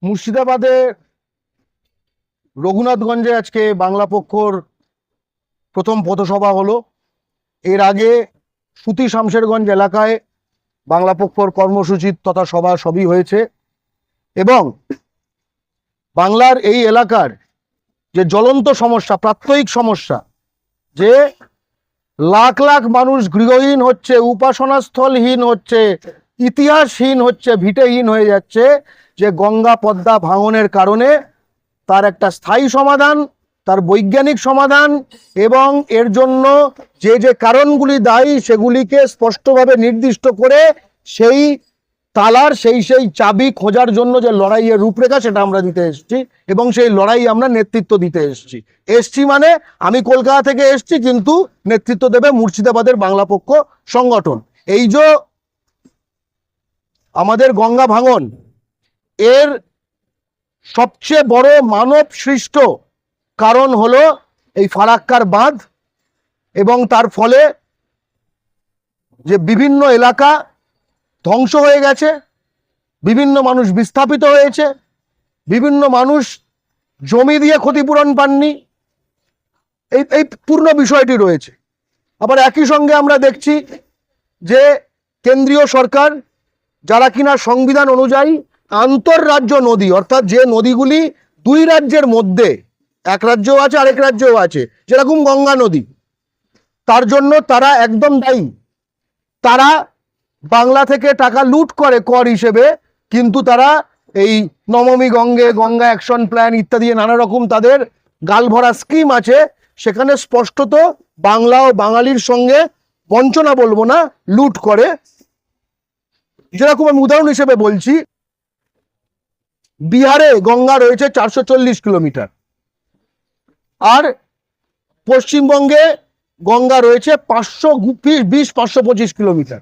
মুর্শিদাবাদে রঘুনাথগঞ্জে আজকে বাংলা পক্ষর প্রথম পথসভা হলো। এর আগে সুতি শামশেরগঞ্জ এলাকায় বাংলা পক্ষর কর্মসূচি তথা সভা সবই হয়েছে এবং বাংলার এই এলাকার যে জ্বলন্ত সমস্যা, প্রাত্যহিক সমস্যা, যে লাখ লাখ মানুষ গৃহহীন হচ্ছে, উপাসনাস্থলহীন হচ্ছে, ইতিহাসহীন হচ্ছে, ভিটেহীন হয়ে যাচ্ছে, যে গঙ্গা পদ্মা ভাঙনের কারণে তার একটা স্থায়ী সমাধান, তার বৈজ্ঞানিক সমাধান এবং এর জন্য যে যে কারণগুলি দায়ী সেগুলিকে স্পষ্টভাবে নির্দিষ্ট করে সেই তালার সেই চাবি খোঁজার জন্য যে লড়াইয়ের রূপরেখা সেটা আমরা দিতে এসেছি এবং সেই লড়াই আমরা নেতৃত্ব দিতে এসেছি মানে আমি কলকাতা থেকে এসেছি, কিন্তু নেতৃত্ব দেবে মুর্শিদাবাদের বাংলা পক্ষ সংগঠন। এই যে আমাদের গঙ্গা ভাঙন, এর সবচেয়ে বড় মানব সৃষ্ট কারণ হলো এই ফারাক্কার বাঁধ এবং তার ফলে যে বিভিন্ন এলাকা ধ্বংস হয়ে গেছে, বিভিন্ন মানুষ বিস্থাপিত হয়েছে, বিভিন্ন মানুষ জমি দিয়ে ক্ষতিপূরণ পাননি, এই পূর্ণ বিষয়টি রয়েছে। আবার একই সঙ্গে আমরা দেখছি যে কেন্দ্রীয় সরকার, যারা কিনা সংবিধান অনুযায়ী আন্তঃরাজ্য নদী, অর্থাৎ যে নদীগুলি দুই রাজ্যের মধ্যে, এক রাজ্যও আছে আরেক রাজ্যও আছে, যেরকম গঙ্গা নদী, তার জন্য তারা একদম দায়ী। তারা বাংলা থেকে টাকা লুট করে কর হিসেবে, কিন্তু তারা এই নমামি গঙ্গে, গঙ্গা অ্যাকশন প্ল্যান ইত্যাদি নানা রকম তাদের গালভরা স্কিম আছে, সেখানে স্পষ্টত বাংলা ও বাঙালির সঙ্গে বঞ্চনা বলবো না, লুট করে। যেরকম আমি উদাহরণ হিসেবে বলছি, বিহারে গঙ্গা রয়েছে 440 কিলোমিটার আর পশ্চিমবঙ্গে গঙ্গা রয়েছে 520-525 কিলোমিটার।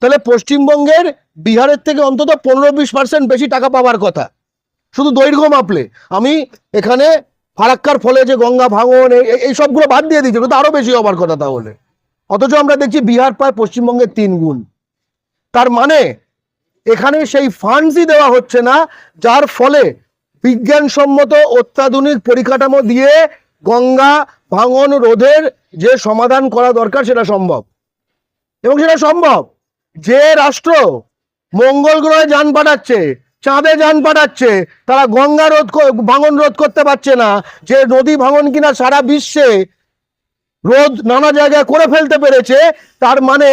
তাহলে পশ্চিমবঙ্গের বিহারের থেকে অন্তত 15-20% বেশি টাকা পাওয়ার কথা শুধু দৈর্ঘ্য মাপলে। আমি এখানে ফারাক্কার ফলে যে গঙ্গা ভাঙন এই সবগুলো বাদ দিয়ে দিচ্ছি, কিন্তু আরো বেশি হবার কথা তাহলে। অথচ আমরা দেখছি বিহার পায় পশ্চিমবঙ্গের 3 গুণ। তার মানে এখানে সেই ফান্ডসই দেওয়া হচ্ছে না, যার ফলে বিজ্ঞানসম্মত অত্যাধুনিক পরিকাঠামো দিয়ে গঙ্গা ভাঙন রোধের যে সমাধান করা দরকার সেটা সম্ভব। এবং সেটা সম্ভব। যে রাষ্ট্র মঙ্গল গ্রহে যান পাঠাচ্ছে, চাঁদে যান পাঠাচ্ছে, তারা গঙ্গা ভাঙন রোধ করতে পারছে না। যে নদী ভাঙন কিনা সারা বিশ্বে রোধ নানা জায়গায় করে ফেলতে পেরেছে, তার মানে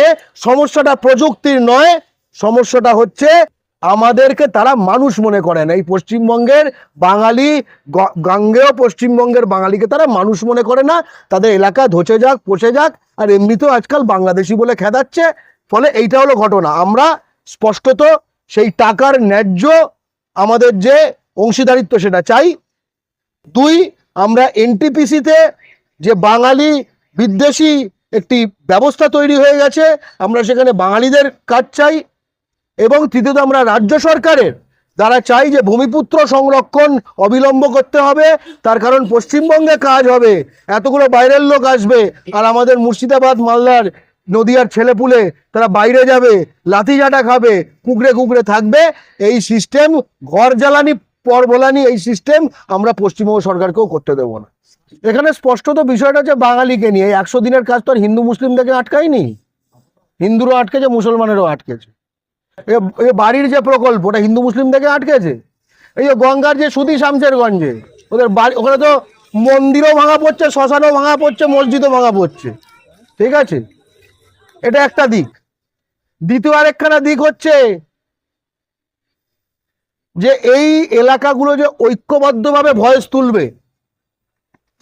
সমস্যাটা প্রযুক্তির নয়, সমস্যাটা হচ্ছে আমাদেরকে তারা মানুষ মনে করে না। এই পশ্চিমবঙ্গের বাঙালি, গাঙ্গেয় পশ্চিমবঙ্গের বাঙালিকে তারা মানুষ মনে করে না। তাদের এলাকা ধসে যাক, পচে যাক, আর এমনিতেও আজকাল বাংলাদেশি বলে খেদাচ্ছে। ফলে এইটা হলো ঘটনা। আমরা স্পষ্টত সেই টাকার ন্যায্য আমাদের যে অংশীদারিত্ব সেটা চাই। 2, আমরা এনটিপিসিতে যে বাঙালি বিদ্বেষী একটি ব্যবস্থা তৈরি হয়ে গেছে, আমরা সেখানে বাঙালিদের কাজ চাই। এবং তৃতীয়ত, আমরা রাজ্য সরকারের দ্বারা চাই যে ভূমিপুত্র সংরক্ষণ অবিলম্ব করতে হবে। তার কারণ পশ্চিমবঙ্গে কাজ হবে, এতগুলো বাইরের লোক আসবে, আর আমাদের মুর্শিদাবাদ, মালদার, নদিয়ার ছেলেপুলে তারা বাইরে যাবে, লাঠিঝাঁটা খাবে, কুকড়ে কুকড়ে থাকবে। এই সিস্টেম, ঘর জ্বালানি পর বোলানি, এই সিস্টেম আমরা পশ্চিমবঙ্গ সরকারকেও করতে দেবো না। এখানে স্পষ্টত বিষয়টা হচ্ছে বাঙালিকে নিয়ে। এই 100 দিনের কাজ তো আর হিন্দু মুসলিমদেরকে আটকায়নি, হিন্দুরও আটকেছে, মুসলমানেরও আটকেছে। এই বাড়ির যে প্রকল্প, ওটা হিন্দু মুসলিমদেরকে আটকেছে। এই যে গঙ্গার যে সুতি শামশেরগঞ্জে, ওদের বাড়ি, ওখানে তো মন্দিরও ভাঙা পড়ছে, শ্মশানও ভাঙা পড়ছে, মসজিদও ভাঙা পড়ছে। ঠিক আছে, এটা একটা দিক। দ্বিতীয় আরেকখানা দিক হচ্ছে যে এই এলাকাগুলো যে ঐক্যবদ্ধভাবে ভয়েস তুলবে।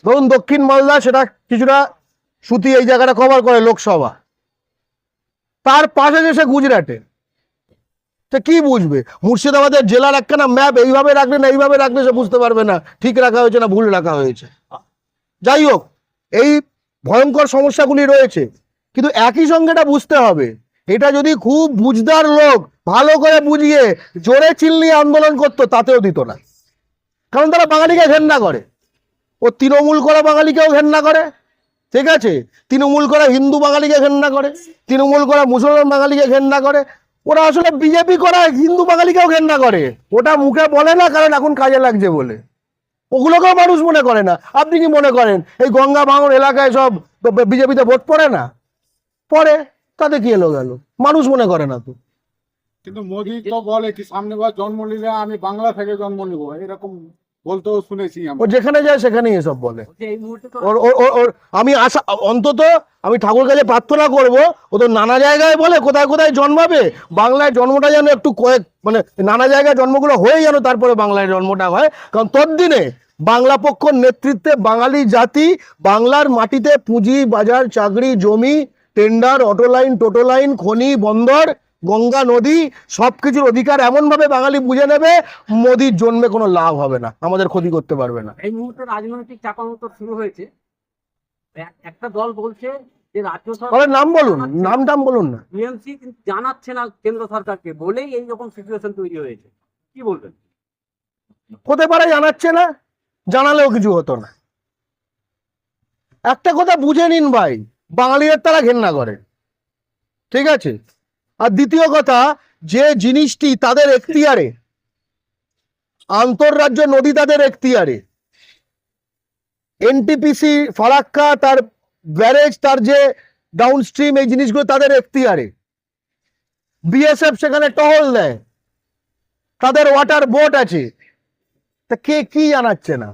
ধরুন দক্ষিণ মালদা, সেটা কিছুটা সুতি এই জায়গাটা কভার করে লোকসভা, তার পাশে যে সে গুজরাটে, সে কি বুঝবে? মুর্শিদাবাদের জেলার একখানা ম্যাপ এইভাবে রাখলে না এইভাবে রাখলে সে বুঝতে পারবে না ঠিক রাখা হয়েছে না ভুল রাখা হয়েছে। যাই হোক, এই ভয়ঙ্কর সমস্যাগুলি রয়েছে, কিন্তু একই সঙ্গে এটা বুঝতে হবে, এটা যদি খুব বুঝদার লোক ভালো করে বুঝিয়ে জোরে চিল্লিয়ে আন্দোলন করতো, তাতেও দিত না। কারণ তারা বাঙালিকে ঘেন্না করে। ও তৃণমূল করা বাঙালিকেও ঘেন্না করে, ঠিক আছে, তৃণমূল করা হিন্দু বাঙালিকে ঘেন্না করে, তৃণমূল করা মুসলমান বাঙালিকে ঘেন্না করে। ওরা আসলে বিজেপি করা হিন্দু বাঙালিকেও ঘেন্না করে, ওটা মুখে বলে না কারণ এখন কাজে লাগছে বলে, ওগুলোকেও মানুষ মনে করে না। আপনি কি মনে করেন এই গঙ্গা ভাঙন এলাকায় সব বিজেপিতে ভোট পড়ে না? পড়ে, তাতে কি এলো গেল, মানুষ মনে করে না তো। কিন্তু মোদি তো বলে কি সামনেবার জন্ম নিলে আমি বাংলা থেকে জন্ম নিব, এরকম বলতেও শুনেছি ও আমরা। যেখানে যায় সেখানেই এসব বলে। এই মুহূর্তে তো ওর আমি আশা, অন্তত আমি ঠাকুর কাছে প্রার্থনা করব, ও তো নানা জায়গায় বলে কোথায় কোথায় জন্মাবে, বাংলায় জন্মটা যেন একটু কয়েক মানে নানা জায়গায় জন্মগুলো হয়ে যেন তারপরে বাংলায় জন্মটা হয়, কারণ ততদিনে বাংলা পক্ষর নেতৃত্বে বাঙালি জাতি বাংলার মাটিতে পুঁজি বাজার চাকরি জমি টেন্ডার অটো লাইন টোটো লাইন খনি বন্দর গঙ্গা নদী সবকিছুর অধিকার এমন ভাবে বাঙালি বুঝে নেবে, মোদির জন্মে কোনো লাভ হবে না, আমাদের ক্ষতি করতে পারবে না। এই মুহূর্তে রাজনৈতিক চাপানোতর শুরু হয়েছে। একটা দল বলছে যে রাজ্য তাহলে সরকার নাম বলুন, নাম বলুন না। টিএমসি জানাচ্ছে না কেন্দ্র সরকারকে বলেই এই রকম সিচুয়েশন তৈরি হয়েছে, কি বলবেন? হতে পারে জানাচ্ছে না, জানালেও কিছু হতো না। একটা কথা বুঝে নিন ভাই, বাঙালিদের তারা ঘেন্না করে, ঠিক আছে? আর দ্বিতীয় কথা, যে জিনিসটি তাদের এখতিয়ারে, আন্তঃরাজ্য নদী তাদের এখতিয়ারে, এনটিপিসি ফারাক্কা তার ব্যারেজ তার যে ডাউনস্ট্রিম এই জিনিসগুলো তাদের এখতিয়ারে, বিএসএফ সেখানে টহল দেয়, তাদের ওয়াটার বোট আছে, তা কে কি জানাচ্ছে না?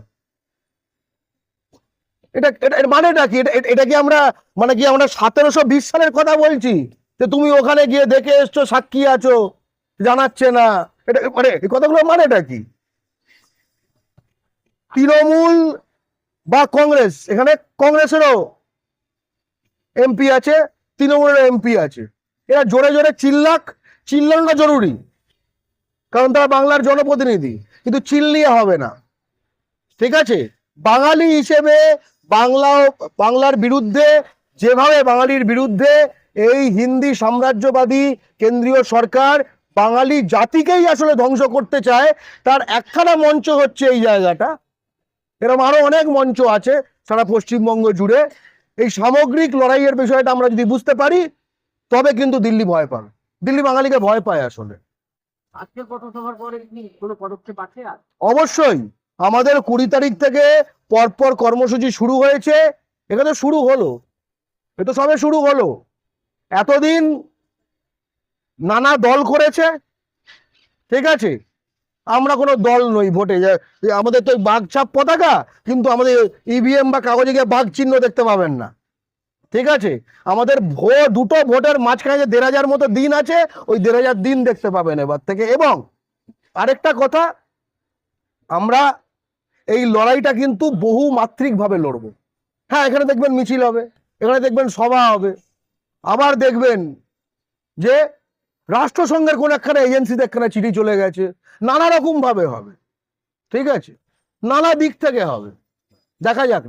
এর মানেটা কি? এটা কি আমরা মানে কি আমরা 1720 সালের কথা বলছি যে তুমি ওখানে গিয়ে দেখে এসছো সাক্ষী আছো জানাচ্ছে না? এটা মানে এই কথাগুলো মানেটা কি? তৃণমূল বা কংগ্রেস, এখানে কংগ্রেসেরও এমপি আছে তৃণমূলের এমপি আছে, এরা জোরে জোরে চিল্লানোটা জরুরি, কারণ তারা বাংলার জনপ্রতিনিধি, কিন্তু চিল্লিয়ে হবে না, ঠিক আছে? বাঙালি হিসেবে বাংলার বিরুদ্ধে যেভাবে বাঙালির বিরুদ্ধে এই হিন্দি সাম্রাজ্যবাদী কেন্দ্রীয় সরকার বাঙালি জাতিকেই আসলে ধ্বংস করতে চায়, তার একখানা মঞ্চ হচ্ছে এই জায়গাটা। এরকম আরো অনেক মঞ্চ আছে সারা পশ্চিমবঙ্গ জুড়ে। এই সামগ্রিক লড়াইয়ের বিষয়টা আমরা যদি বুঝতে পারি তবে কিন্তু দিল্লি ভয় পাবে, দিল্লি বাঙালিকে ভয় পায় আসলে। আজকের পথসভার পরে কি কোনো পদক্ষেপ আছে? আর অবশ্যই আমাদের 20 তারিখ থেকে পরপর কর্মসূচি শুরু হয়েছে, এখানে শুরু হলো, এ তো সবে শুরু হলো। এতদিন নানা দল করেছে, ঠিক আছে? আমরা কোনো দল নই ভোটে, আমাদের তো বাঘছাপ পতাকা, কিন্তু আমাদের ইভিএম বা কাগজে গিয়ে বাঘ চিহ্ন দেখতে পাবেন না, ঠিক আছে? আমাদের দুটো ভোটের মাঝখানে যে 1500 মতো দিন আছে, ওই 1500 দিন দেখতে পাবেন এবার থেকে। এবং আরেকটা কথা, আমরা এই লড়াইটা কিন্তু বহু মাত্রিক ভাবে লড়বো। হ্যাঁ, এখানে দেখবেন মিছিল হবে, এখানে দেখবেন সভা হবে, আবার দেখবেন যে রাষ্ট্রসংঘের কোন একখানা এজেন্সিতে একখানা চিঠি চলে গেছে, নানা রকম ভাবে হবে, ঠিক আছে? নানা দিক থেকে হবে, দেখা যাক।